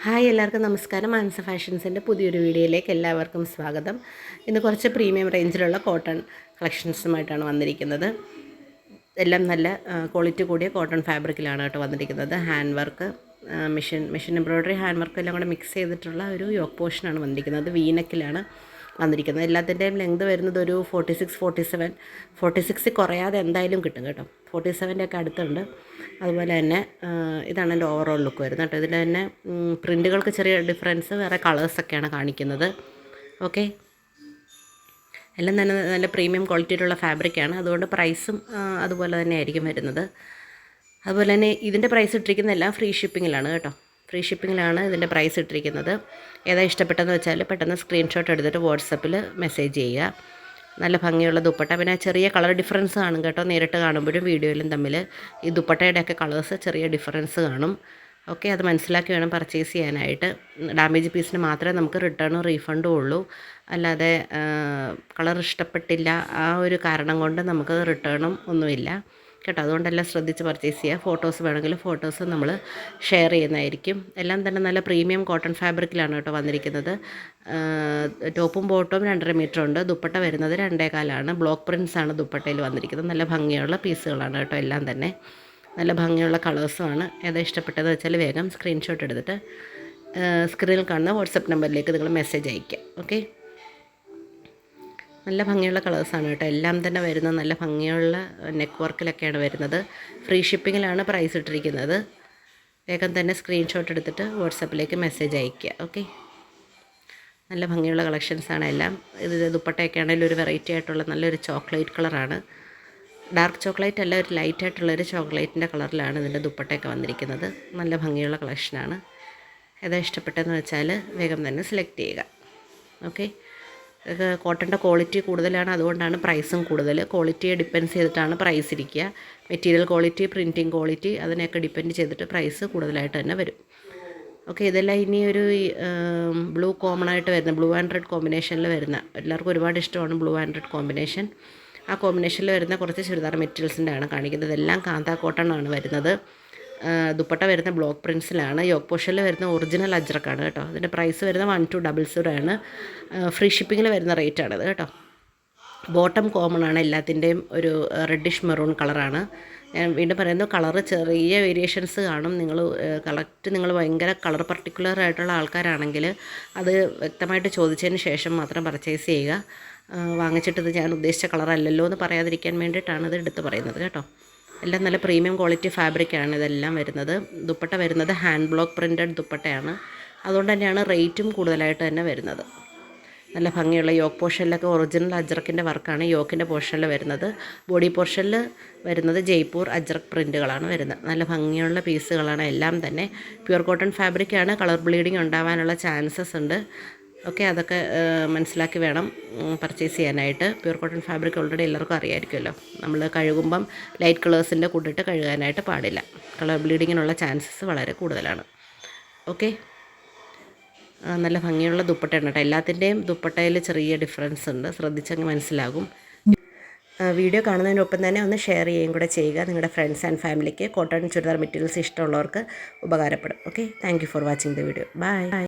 Hi എല്ലാവർക്കും നമസ്കാരം. മാനസ ഫാഷൻസിൻ്റെ പുതിയൊരു വീഡിയോയിലേക്ക് എല്ലാവർക്കും സ്വാഗതം. ഇന്ന് കുറച്ച് പ്രീമിയം റേഞ്ചിലുള്ള കോട്ടൺ കളക്ഷൻസുമായിട്ടാണ് വന്നിരിക്കുന്നത്. എല്ലാം നല്ല ക്വാളിറ്റി കൂടിയ കോട്ടൺ ഫാബ്രിക്കിലാണ് കേട്ടോ വന്നിരിക്കുന്നത്. Hand work, machine embroidery, hand work എല്ലാം കൂടെ മിക്സ് ചെയ്തിട്ടുള്ള ഒരു യോക്ക് പോർഷനാണ് വന്നിരിക്കുന്നത്. വീനക്കിലാണ് വന്നിരിക്കുന്നത്. എല്ലാത്തിൻ്റെയും ലെങ്ത് വരുന്നത് ഒരു 46 കുറയാതെ എന്തായാലും കിട്ടും കേട്ടോ. 47 ഒക്കെ അടുത്തുണ്ട്. അതുപോലെ തന്നെ ഇതാണ് എൻ്റെ ഓവറോൾ ലുക്ക് വരുന്നത് കേട്ടോ. ഇതിൽ തന്നെ പ്രിൻറ്റുകൾക്ക് ചെറിയ ഡിഫറൻസ്, വേറെ കളേഴ്സൊക്കെയാണ് കാണിക്കുന്നത്. ഓക്കെ, എല്ലാം തന്നെ നല്ല പ്രീമിയം ക്വാളിറ്റിയിലുള്ള ഫാബ്രിക്കാണ്. അതുകൊണ്ട് പ്രൈസും അതുപോലെ തന്നെ ആയിരിക്കും വരുന്നത്. അതുപോലെ തന്നെ ഇതിൻ്റെ പ്രൈസ് ഇട്ടിരിക്കുന്നതെല്ലാം ഫ്രീ ഷിപ്പിങ്ങിലാണ് കേട്ടോ. ഫ്രീ ഷിപ്പിങ്ങിലാണ് ഇതിൻ്റെ പ്രൈസ് ഇട്ടിരിക്കുന്നത്. ഏതാ ഇഷ്ടപ്പെട്ടതെന്ന് വെച്ചാൽ പെട്ടെന്ന് സ്ക്രീൻഷോട്ട് എടുത്തിട്ട് വാട്സപ്പിൽ മെസ്സേജ് ചെയ്യുക. നല്ല ഭംഗിയുള്ള ദുപ്പട്ട. പിന്നെ ചെറിയ കളർ ഡിഫറൻസ് കാണും കേട്ടോ. നേരിട്ട് കാണുമ്പോഴും വീഡിയോയിലും തമ്മിൽ ഈ ദുപ്പട്ടയുടെയൊക്കെ കളേഴ്സ് ചെറിയ ഡിഫറൻസ് കാണും. ഓക്കെ, അത് മനസ്സിലാക്കി വേണം പർച്ചേസ് ചെയ്യാനായിട്ട്. ഡാമേജ് പീസിന് മാത്രമേ നമുക്ക് റിട്ടേണും റീഫണ്ടും ഉള്ളൂ. അല്ലാതെ കളർ ഇഷ്ടപ്പെട്ടില്ല ആ ഒരു കാരണം കൊണ്ട് നമുക്ക് റിട്ടേണും ഒന്നുമില്ല കേട്ടോ. അതുകൊണ്ടെല്ലാം ശ്രദ്ധിച്ച് പർച്ചേസ് ചെയ്യുക. ഫോട്ടോസ് വേണമെങ്കിൽ ഫോട്ടോസ് നമ്മൾ ഷെയർ ചെയ്യുന്നതായിരിക്കും. എല്ലാം തന്നെ നല്ല പ്രീമിയം കോട്ടൺ ഫാബ്രിക്കിലാണ് കേട്ടോ വന്നിരിക്കുന്നത്. ടോപ്പും ബോട്ടവും 2.5 മീറ്റർ ഉണ്ട്. ദുപ്പട്ട വരുന്നത് 2.25 ബ്ലോക്ക് പ്രിൻസാണ് ദുപ്പട്ടയിൽ വന്നിരിക്കുന്നത്. നല്ല ഭംഗിയുള്ള പീസുകളാണ് കേട്ടോ. എല്ലാം തന്നെ നല്ല ഭംഗിയുള്ള കളേഴ്സുമാണ്. ഏതാ ഇഷ്ടപ്പെട്ടതെന്ന് വെച്ചാൽ വേഗം സ്ക്രീൻഷോട്ട് എടുത്തിട്ട് സ്ക്രീനിൽ കാണുന്ന വാട്സപ്പ് നമ്പറിലേക്ക് നിങ്ങൾ മെസ്സേജ് അയയ്ക്കുക. ഓക്കെ, നല്ല ഭംഗിയുള്ള കളേഴ്സാണ് കേട്ടോ. എല്ലാം തന്നെ വരുന്നത് നല്ല ഭംഗിയുള്ള നെക്ക് വർക്കിലൊക്കെയാണ് വരുന്നത്. ഫ്രീ ഷിപ്പിങ്ങിലാണ് പ്രൈസ് ഇട്ടിരിക്കുന്നത്. വേഗം തന്നെ സ്ക്രീൻഷോട്ട് എടുത്തിട്ട് വാട്സപ്പിലേക്ക് മെസ്സേജ് അയയ്ക്കുക. ഓക്കെ, നല്ല ഭംഗിയുള്ള കളക്ഷൻസാണ് എല്ലാം. ഇത് ദുപ്പട്ടയൊക്കെ ആണെങ്കിലും ഒരു വെറൈറ്റി ആയിട്ടുള്ള നല്ലൊരു ചോക്ലേറ്റ് കളറാണ്. ഡാർക്ക് ചോക്ലേറ്റ് അല്ല, ഒരു ലൈറ്റായിട്ടുള്ളൊരു ചോക്ലേറ്റിൻ്റെ കളറിലാണ് ഇതിൻ്റെ ദുപ്പട്ടയൊക്കെ വന്നിരിക്കുന്നത്. നല്ല ഭംഗിയുള്ള കളക്ഷനാണ്. ഏതാ ഇഷ്ടപ്പെട്ടതെന്ന് വെച്ചാൽ വേഗം തന്നെ സെലക്ട് ചെയ്യുക. ഓക്കെ, കോട്ടൻ്റെ ക്വാളിറ്റി കൂടുതലാണ്, അതുകൊണ്ടാണ് പ്രൈസും കൂടുതൽ. ക്വാളിറ്റിയെ ഡിപ്പെൻഡ് ചെയ്തിട്ടാണ് പ്രൈസ് ഇരിക്കുക. മെറ്റീരിയൽ ക്വാളിറ്റി, പ്രിൻറ്റിങ് ക്വാളിറ്റി, അതിനെയൊക്കെ ഡിപ്പെൻഡ് ചെയ്തിട്ട് പ്രൈസ് കൂടുതലായിട്ട് തന്നെ വരും. ഓക്കെ, ഇതെല്ലാം ഇനി ഒരു ബ്ലൂ കോമൺ ആയിട്ട് വരുന്ന ബ്ലൂ ആൻഡ് റെഡ് കോമ്പിനേഷനിൽ വരുന്ന, എല്ലാവർക്കും ഒരുപാട് ഇഷ്ടമാണ് ബ്ലൂ ആൻഡ് റെഡ് കോമ്പിനേഷൻ. ആ കോമ്പിനേഷനിൽ വരുന്ന കുറച്ച് ചുരിദാർ മെറ്റീരിയൽസിൻ്റെ ആണ് കാണിക്കുന്നത്. ഇതെല്ലാം കാന്ത കോട്ടൺ ആണ് വരുന്നത്. ദുപ്പട്ട വരുന്ന ബ്ലോക്ക് പ്രിൻസിലാണ്. യോക്ക് പോർഷനിൽ വരുന്ന ഒറിജിനൽ അജ്രക്കാണ് കേട്ടോ. അതിൻ്റെ പ്രൈസ് വരുന്നത് 1200 ആണ്. ഫ്രീ ഷിപ്പിങ്ങിൽ വരുന്ന റേറ്റാണത് കേട്ടോ. ബോട്ടം കോമൺ ആണ്, എല്ലാത്തിൻ്റെയും ഒരു റെഡിഷ് മെറൂൺ കളറാണ്. ഞാൻ വീണ്ടും പറയുന്നത്, കളറ് ചെറിയ വേരിയേഷൻസ് കാണും. നിങ്ങൾ ഭയങ്കര കളർ പർട്ടിക്കുലർ ആയിട്ടുള്ള ആൾക്കാരാണെങ്കിൽ അത് വ്യക്തമായിട്ട് ചോദിച്ചതിന് ശേഷം മാത്രം പർച്ചേസ് ചെയ്യുക. വാങ്ങിച്ചിട്ടത് ഞാൻ ഉദ്ദേശിച്ച കളറല്ലല്ലോ എന്ന് പറയാതിരിക്കാൻ വേണ്ടിയിട്ടാണ് ഇത് എടുത്ത് പറയുന്നത് കേട്ടോ. എല്ലാം നല്ല പ്രീമിയം ക്വാളിറ്റി ഫാബ്രിക്കാണ് ഇതെല്ലാം വരുന്നത്. ദുപ്പട്ട വരുന്നത് ഹാൻഡ് ബ്ലോക്ക് പ്രിൻറ്റഡ് ദുപ്പട്ടയാണ്. അതുകൊണ്ട് തന്നെയാണ് റേറ്റും കൂടുതലായിട്ട് തന്നെ വരുന്നത്. നല്ല ഭംഗിയുള്ള യോക്ക് പോർഷനിലൊക്കെ ഒറിജിനൽ അജ്രക്കിൻ്റെ വർക്കാണ് യോക്കിൻ്റെ പോർഷനിൽ വരുന്നത്. ബോഡി പോർഷനിൽ വരുന്നത് ജയ്പൂർ അജ്രക് പ്രിൻറ്റുകളാണ് വരുന്നത്. നല്ല ഭംഗിയുള്ള പീസുകളാണ് എല്ലാം തന്നെ. പ്യുർ കോട്ടൺ ഫാബ്രിക്കാണ്. കളർ ബ്ലീഡിങ് ഉണ്ടാവാനുള്ള ചാൻസസ് ഉണ്ട്. ഓക്കെ, അതൊക്കെ മനസ്സിലാക്കി വേണം പർച്ചേസ് ചെയ്യാനായിട്ട്. പ്യുർ കോട്ടൺ ഫാബ്രിക് ഓൾറെഡി എല്ലാവർക്കും അറിയാമായിരിക്കുമല്ലോ. നമ്മൾ കഴുകുമ്പം ലൈറ്റ് കളേഴ്സിൻ്റെ കൂട്ടിട്ട് കഴുകാനായിട്ട് പാടില്ല. കളർ ബ്ലീഡിങ്ങിനുള്ള ചാൻസസ് വളരെ കൂടുതലാണ്. ഓക്കെ, നല്ല ഭംഗിയുള്ള ദുപ്പട്ടയാണ് കേട്ടോ. എല്ലാത്തിൻ്റെയും ദുപ്പട്ടയിൽ ചെറിയ ഡിഫറൻസ് ഉണ്ട്, ശ്രദ്ധിച്ചങ്ങ് മനസ്സിലാകും. വീഡിയോ കാണുന്നതിനൊപ്പം തന്നെ ഒന്ന് ഷെയർ ചെയ്യുകയും കൂടെ ചെയ്യുക. നിങ്ങളുടെ ഫ്രണ്ട്സ് ആൻഡ് ഫാമിലിക്ക് കോട്ടൺ ചുരിദാർ മെറ്റീരിയൽസ് ഇഷ്ടമുള്ളവർക്ക് ഉപകാരപ്പെടും. Okay, thank you for watching the video. By.